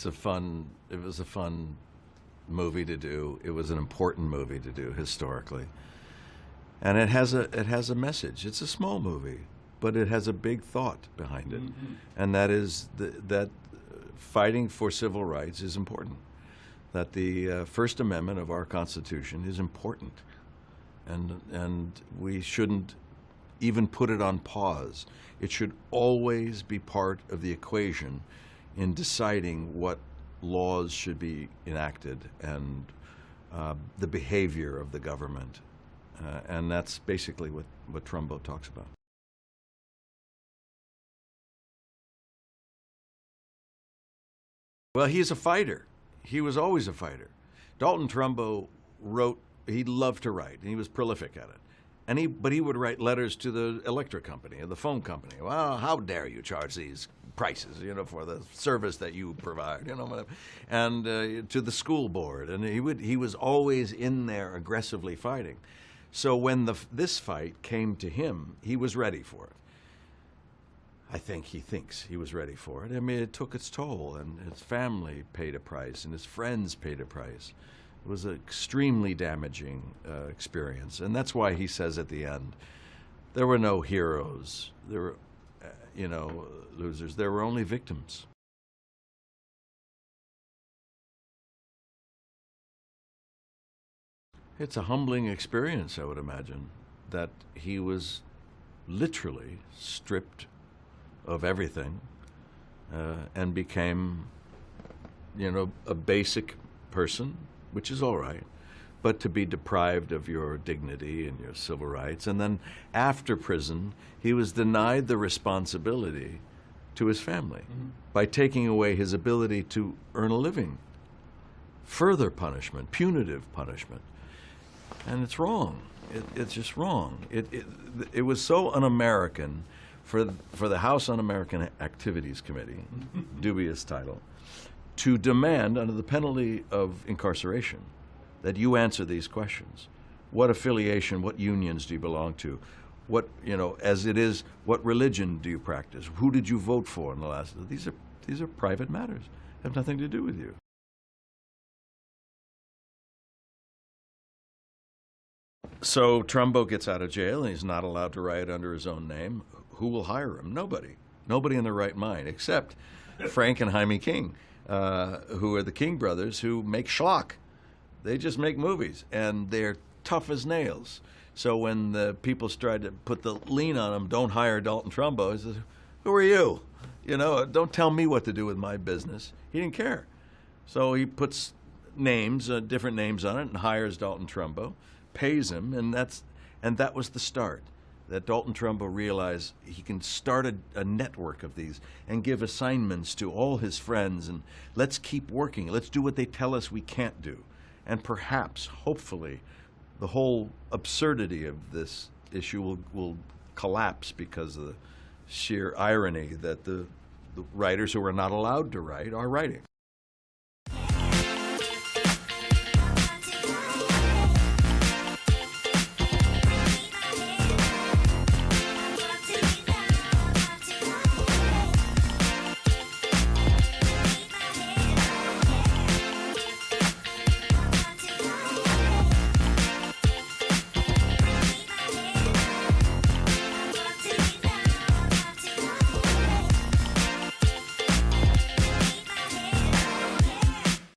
it was a fun movie to do. It was an important movie to do historically. And it has a message. It's a small movie, but it has a big thought behind it. Mm-hmm. And that is that fighting for civil rights is important. That the First Amendment of our Constitution is important. And we shouldn't even put it on pause. It should always be part of the equation in deciding what laws should be enacted and the behavior of the government. And that's basically what Trumbo talks about. Well, he's a fighter. He was always a fighter. Dalton Trumbo he loved to write, and he was prolific at it. But he would write letters to the electric company or the phone company. Well, how dare you charge these prices, for the service that you provide, whatever. And to the school board. And he was always in there aggressively fighting. So when this fight came to him, he was ready for it. I think he thinks he was ready for it. I mean, it took its toll, and his family paid a price, and his friends paid a price. It was an extremely damaging experience, and that's why he says at the end, there were no heroes, there were, losers. There were only victims. It's a humbling experience, I would imagine, that he was literally stripped of everything and became, a basic person, which is all right, but to be deprived of your dignity and your civil rights. And then after prison, he was denied the responsibility to his family by taking away his ability to earn a living. Further punishment, punitive punishment. And it's wrong. It's just wrong. It was so un-American for the House Un-American Activities Committee, dubious title, to demand, under the penalty of incarceration, that you answer these questions. What affiliation, what unions do you belong to? What, as it is, what religion do you practice? Who did you vote for in the last? These are private matters. They have nothing to do with you. So Trumbo gets out of jail, and he's not allowed to write under his own name. Who will hire him? Nobody. Nobody in their right mind, except Frank and Jaime King, who are the King brothers, who make schlock. They just make movies, and they're tough as nails. So when the people tried to put the lean on him, don't hire Dalton Trumbo, he says, who are you? Don't tell me what to do with my business. He didn't care. So he puts names, different names on it, and hires Dalton Trumbo, pays him, and that was the start. That Dalton Trumbo realized he can start a network of these and give assignments to all his friends, and let's keep working. Let's do what they tell us we can't do. And perhaps, hopefully, the whole absurdity of this issue will collapse because of the sheer irony that the writers who are not allowed to write are writing.